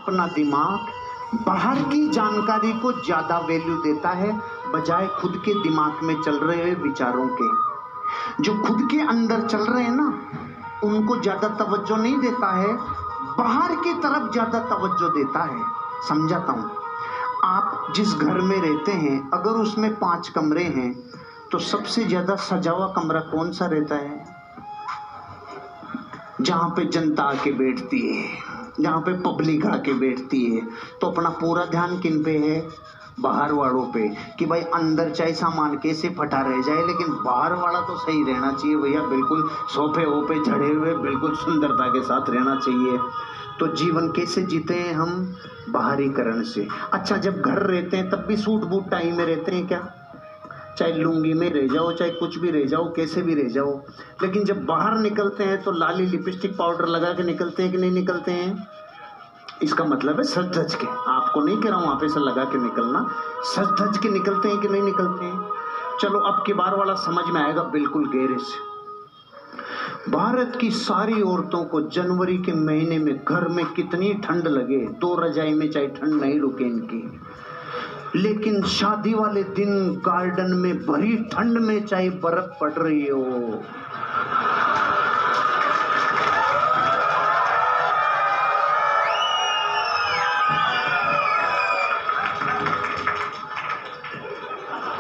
अपना दिमाग बाहर की जानकारी को ज्यादा वैल्यू देता है बजाय खुद के दिमाग में चल रहे विचारों के। जो खुद के अंदर चल रहे हैं ना, उनको ज्यादा तवज्जो नहीं देता है, बाहर की तरफ ज्यादा तवज्जो देता है। समझाता हूं, आप जिस घर में रहते हैं अगर उसमें 5 कमरे हैं तो सबसे ज्यादा सजा हुआ कमरा कौन सा रहता है? जहां पे जनता आके बैठती है, जहां पे पब्लिक आके बैठती है। तो अपना पूरा ध्यान किन पे है? बाहर वालों पे, कि भाई अंदर चाहे सामान कैसे फटा रह जाए लेकिन बाहर वाला तो सही रहना चाहिए भैया, बिल्कुल सोफे ओपे झड़े हुए बिल्कुल सुंदरता के साथ रहना चाहिए। तो जीवन कैसे जीते हैं हम? बाहरीकरण से। अच्छा, जब घर रहते हैं तब भी सूट बूट टाई में रहते हैं क्या? चाहे लुंगी में रह जाओ, चाहे कुछ भी रह जाओ, कैसे भी रह जाओ, लेकिन जब बाहर निकलते हैं तो लाली लिपस्टिक पाउडर लगा के निकलते हैं कि नहीं निकलते हैं? इसका मतलब है सज धज के। आपको नहीं कह रहा हूं आप ऐसा लगा के निकलना, सज धज के निकलते हैं कि नहीं निकलते हैं? चलो अब की बार वाला समझ में आएगा बिल्कुल गहरे से। भारत की सारी औरतों को जनवरी के महीने में घर में कितनी ठंड लगे, 2 रजाई में चाहे ठंड नहीं रुके इनकी, लेकिन शादी वाले दिन गार्डन में भरी ठंड में चाहे बर्फ पड़ रही हो,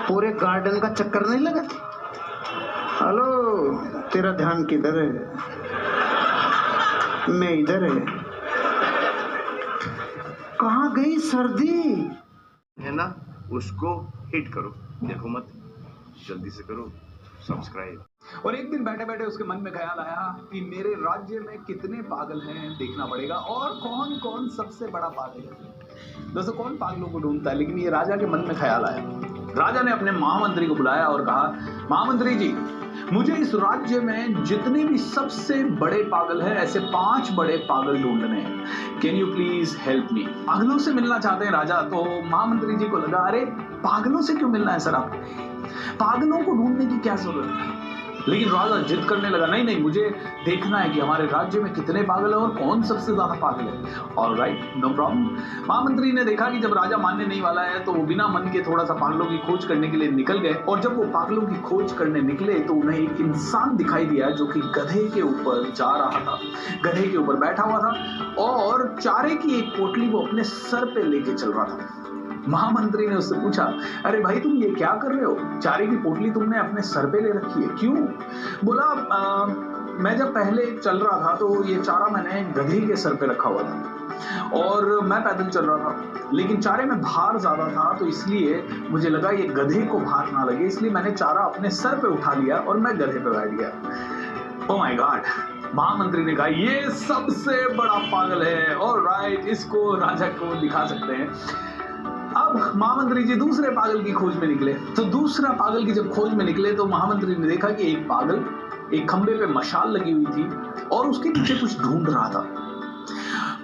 पूरे गार्डन का चक्कर नहीं लगा? हेलो, तेरा ध्यान किधर है? मैं इधर है। कहाँ गई सर्दी? है ना, उसको हिट करो, देखो मत, जल्दी से करो सब्सक्राइब। और एक दिन बैठे बैठे उसके मन में ख्याल आया कि मेरे राज्य में कितने पागल हैं देखना पड़ेगा, और कौन कौन सबसे बड़ा पागल है। दोस्तों, कौन पागलों को ढूंढता है, लेकिन ये राजा के मन में ख्याल आया। राजा ने अपने महामंत्री को बुलाया और कहा, महामंत्री जी, मुझे इस राज्य में जितने भी सबसे बड़े पागल हैं, ऐसे 5 बड़े पागल ढूंढने हैं। Can you please help me? पागलों से मिलना चाहते हैं राजा। तो महामंत्री जी को लगा, अरे पागलों से क्यों मिलना है सर आपको, पागलों को ढूंढने की क्या जरूरत है? लेकिन राजा जिद करने लगा, नहीं नहीं, मुझे देखना है कि हमारे राज्य में कितने पागल हैं और कौन सबसे ज्यादा पागल है। Alright, no problem. महामंत्री ने देखा कि जब राजा मानने नहीं वाला है तो वो बिना मन के थोड़ा सा पागलों की खोज करने के लिए निकल गए। और जब वो पागलों की खोज करने निकले तो उन्हें एक इंसान दिखाई दिया जो कि गधे के ऊपर जा रहा था, गधे के ऊपर बैठा हुआ था और चारे की एक पोटली वो अपने सर पे लेके चल रहा था। महामंत्री ने उससे पूछा, अरे भाई तुम ये क्या कर रहे हो, चारे की पोटली तुमने अपने सर पे ले रखी है, क्यों? बोला, मैं जब पहले चल रहा था तो ये चारा मैंने गधे के सर पे रखा हुआ था और मैं पैदल चल रहा था, लेकिन चारे में भार ज्यादा था तो इसलिए मुझे लगा ये गधे को भार ना लगे, इसलिए मैंने चारा अपने सर पे उठा लिया और मैं गधे पे बैठ गया। ओह माय गॉड, महामंत्री ने कहा, ये सबसे बड़ा पागल है। ऑलराइट, इसको राजा को दिखा सकते हैं। अब महामंत्री जी दूसरे पागल की खोज में निकले। तो दूसरा पागल की जब खोज में निकले तो महामंत्री ने देखा कि एक पागल एक खंबे पे मशाल लगी हुई थी और उसके नीचे कुछ ढूंढ रहा था।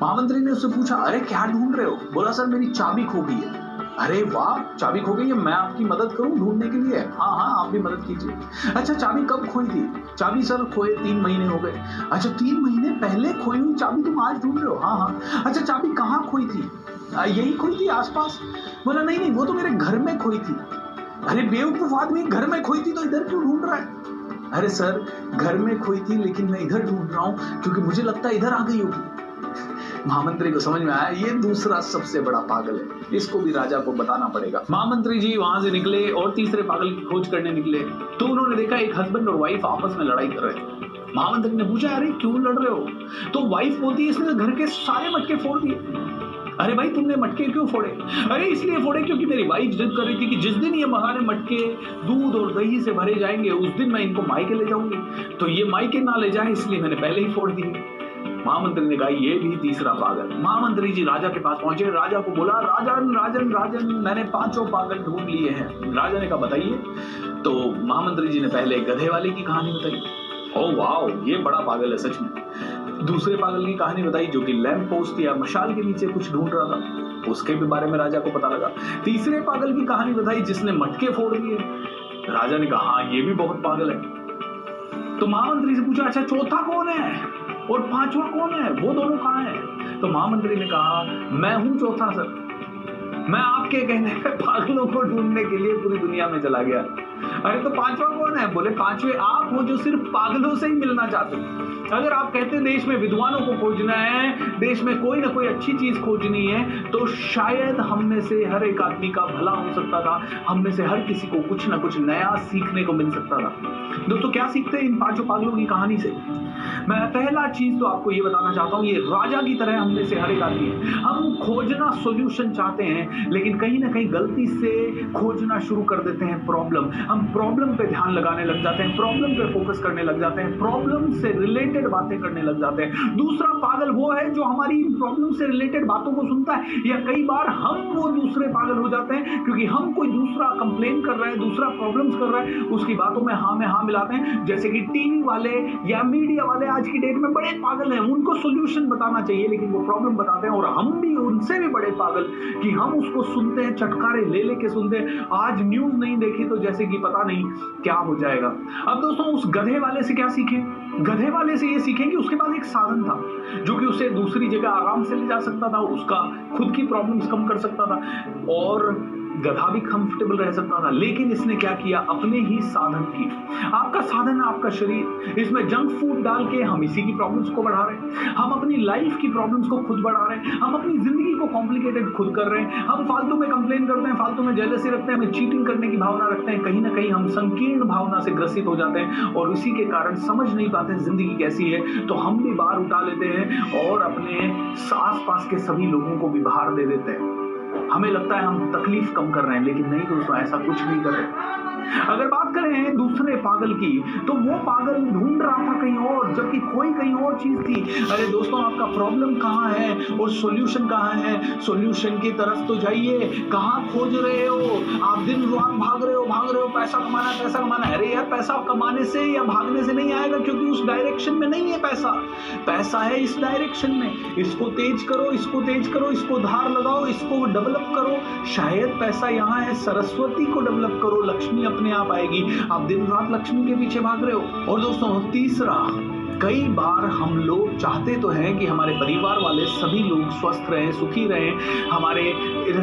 महामंत्री ने उससे पूछा, अरे क्या ढूंढ रहे हो? बोला, सर मेरी चाबी खो गई है। अरे वाह, चाबी खो गई है, मैं आपकी मदद करूं ढूंढने के लिए? हाँ हाँ, आप भी मदद कीजिए। अच्छा, चाबी कब खोई थी? चाबी सर खोए 3 महीने हो गए। अच्छा, 3 महीने पहले खोई हुई चाबी तुम आज ढूंढ रहे हो? हाँ हाँ। अच्छा, चाबी कहाँ खोई थी? यही खोई थी आसपास? बोला, नहीं नहीं, वो तो मेरे घर में खोई थी। अरे बेवकूफ आदमी, घर में खोई थी तो इधर क्यों ढूंढ रहा है? अरे सर, घर में खोई थी लेकिन मैं इधर ढूंढ रहा हूं क्योंकि मुझे लगता है इधर आ गई होगी। महामंत्री को समझ में आया ये दूसरा सबसे बड़ा पागल है, इसको भी राजा को बताना पड़ेगा। महामंत्री जी वहां से निकले और तीसरे पागल की खोज करने निकले तो उन्होंने देखा एक हस्बैंड और वाइफ आपस में लड़ाई कर रहे थे। महामंत्री ने पूछा, अरे क्यों लड़ रहे हो? तो वाइफ बोलती है, इसने घर के सारे मटके फोड़ दिए। अरे भाई, तुमने मटके क्यों फोड़े? अरे इसलिए फोड़े क्योंकि मेरी वाइफ जिद कर रही थी कि जिस दिन ये महारे मटके दूध और दही से भरे जाएंगे उस दिन मैं इनको मायके ले जाऊंगी, तो ये मायके ना ले जाए इसलिए मैंने पहले ही फोड़ दिए। महामंत्री ने कहा, ये भी तीसरा पागल। महामंत्री जी राजा के पास पहुंचे, राजा को बोला, राजन राजन राजन, मैंने 5 पागल ढूंढ लिए हैं। राजा ने कहा, बताइए। तो महामंत्री जी ने पहले गधे वाले की कहानी बताई। ओह वाओ, ये बड़ा पागल है सच में। दूसरे पागल की कहानी बताई जो कि लैंप पोस्ट या मशाल के नीचे कुछ ढूंढ रहा था, उसके भी बारे में राजा को पता लगा। तीसरे पागल की कहानी बताई जिसने मटके फोड़ दिए। राजा ने कहा, हाँ ये भी बहुत पागल है। तो महामंत्री से पूछा, अच्छा चौथा कौन है और 5वां कौन है, वो दोनों कहाँ है? तो महामंत्री ने कहा, मैं हूं चौथा सर, मैं आपके कहने पे पागलों को ढूंढने के लिए पूरी दुनिया में चला गया। अरे तो पांचवा कौन है? बोले पांचवे आप हो जो सिर्फ पागलों से ही मिलना चाहते हो। अगर आप कहते हैं देश में विद्वानों को खोजना है, देश में कोई ना कोई अच्छी चीज खोजनी है, तो शायद हम में से हर एक आदमी का भला हो सकता था, हम में से हर किसी को कुछ ना कुछ नया सीखने को मिल सकता था। दोस्तों क्या सीखते हैं इन पांचों पागलों की कहानी से? मैं पहला चीज तो आपको ये बताना चाहता हूं, ये राजा की तरह हम में से हर एक आदमी है। हम खोजना सॉल्यूशन चाहते हैं, लेकिन कहीं ना कहीं गलती से खोजना शुरू कर देते हैं प्रॉब्लम। हम प्रॉब्लम पे ध्यान लगाने लग जाते हैं, प्रॉब्लम पे फोकस करने लग जाते हैं, प्रॉब्लम से रिलेटेड बातें करने लग जाते हैं। दूसरा पागल वो है जो हमारी प्रॉब्लम से रिलेटेड बातों को सुनता है, या कई बार हम वो दूसरे पागल हो जाते हैं क्योंकि हम कोई दूसरा कंप्लेन कर रहा है, दूसरा प्रॉब्लम्स कर रहा है, उसकी बातों में हाँ मिलाते हैं। जैसे कि टीवी वाले या मीडिया वाले आज की डेट में बड़े पागल हैं, उनको सॉल्यूशन बताना चाहिए लेकिन वो प्रॉब्लम बताते हैं, और हम भी उनसे भी बड़े पागल कि हम उसको सुनते हैं, चटकारे ले लेके सुनते हैं। आज न्यूज नहीं देखी तो जैसे कि पता नहीं क्या हो जाएगा। अब दोस्तों उस गधे वाले से क्या सीखें? गधे वाले से ये सीखें कि उसके पास एक साधन था जो कि उसे दूसरी जगह आराम से ले जा सकता था, उसका खुद की प्रॉब्लम्स कम कर सकता था और गधा भी कंफर्टेबल रह सकता था। लेकिन इसने क्या किया? अपने ही साधन की। आपका साधन है आपका शरीर, इसमें जंक फूड डाल के हम इसी की प्रॉब्लम्स को बढ़ा रहे हैं, हम अपनी लाइफ की प्रॉब्लम्स को खुद बढ़ा रहे हैं, हम अपनी जिंदगी को कॉम्प्लिकेटेड खुद कर रहे हैं, हम फालतू में कंप्लेन करते हैं, फालतू में जेलसी रखते हैं, हमें चीटिंग करने की भावना रखते हैं, कहीं ना कहीं हम संकीर्ण भावना से ग्रसित हो जाते हैं और इसी के कारण समझ नहीं पाते जिंदगी कैसी है, तो हम भी बाहर उठा लेते हैं और अपने आस पास के सभी लोगों को भी बाहर दे देते हैं। हमें लगता है हम तकलीफ कम कर रहे हैं, लेकिन नहीं दोस्तों, ऐसा कुछ नहीं कर रहे। अगर बात करें दूसरे पागल की, तो वो पागल ढूंढ रहा था कहीं और, जबकि कोई कहीं और चीज थी। अरे दोस्तों आपका प्रॉब्लम कहाँ है और सॉल्यूशन कहाँ है? सॉल्यूशन की तरफ तो जाइए। कहाँ खोज रहे हो आप? दिन रात भाग रहे हो, पैसा कमाना है, पैसा कमाना है। अरे यार पैसा कमाने से या भागने से नहीं आएगा, क्योंकि उस डायरेक्शन में नहीं है पैसा, पैसा है इस डायरेक्शन में। इसको तेज करो, इसको तेज करो, इसको धार लगाओ, इसको डेवलप करो। शायद पैसा यहाँ है, सरस्वती को डेवलप करो, लक्ष्मी अपने आप आएगी। आप दिन रात लक्ष्मी के पीछे भाग रहे हो। और दोस्तों तीसरा, कई बार हम लोग चाहते तो हैं कि हमारे परिवार वाले सभी लोग स्वस्थ रहें, सुखी रहें, हमारे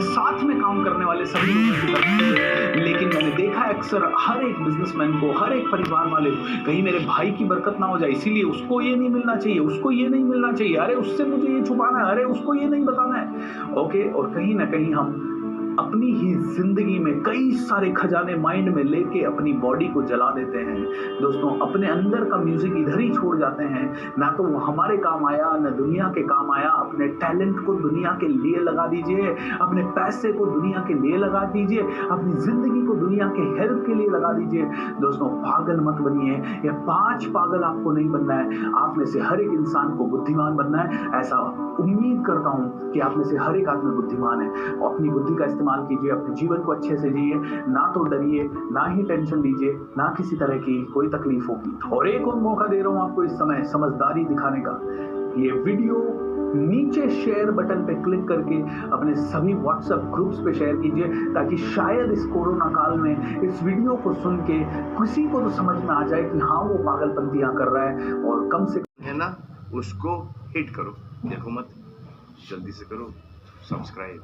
साथ में काम करने वाले सभी लोग, लेकिन मैंने देखा अक्सर हर एक बिजनेसमैन को, हर एक परिवार वाले को, कहीं मेरे भाई की बरकत ना हो जाए इसीलिए उसको ये नहीं मिलना चाहिए, उसको ये नहीं मिलना चाहिए, अरे उससे मुझे ये छुपाना है, अरे उसको ये नहीं बताना है। ओके, और कहीं ना कहीं हम अपनी ही जिंदगी में कई सारे खजाने माइंड में लेके अपनी बॉडी को जला देते हैं। दोस्तों अपने अंदर का म्यूजिक इधर ही छोड़ जाते हैं, ना तो वो हमारे काम आया ना दुनिया के काम आया। अपने टैलेंट को दुनिया के लिए लगा दीजिए, अपने पैसे को दुनिया के लिए लगा दीजिए, अपनी जिंदगी को दुनिया के हेल्प के लिए लगा दीजिए। दोस्तों पागल मत बनिए, ये 5 पागल आपको नहीं बनना है। आप में से हर एक इंसान को बुद्धिमान बनना है। ऐसा उम्मीद करता हूं कि आप में से हर एक आदमी बुद्धिमान है। अपनी बुद्धि का इस्तेमाल कीजिए, अपने जीवन को अच्छे से जिए, ना तो डरिए, ना ही टेंशन लीजिए, ना किसी तरह की कोई तकलीफ होगी। और एक और मौका दे रहा हूं आपको इस समय समझदारी दिखाने का। ये वीडियो नीचे शेयर बटन पे क्लिक करके अपने सभी व्हाट्सएप ग्रुप्स पे शेयर कीजिए, ताकि शायद इस कोरोना काल में इस वीडियो को सुन के किसी को तो समझ में आ जाए कि हाँ वो पागलपंतियां कर रहा है, और कम से है ना, उसको हिट करो। देखो मत, जल्दी से करो सब्सक्राइब।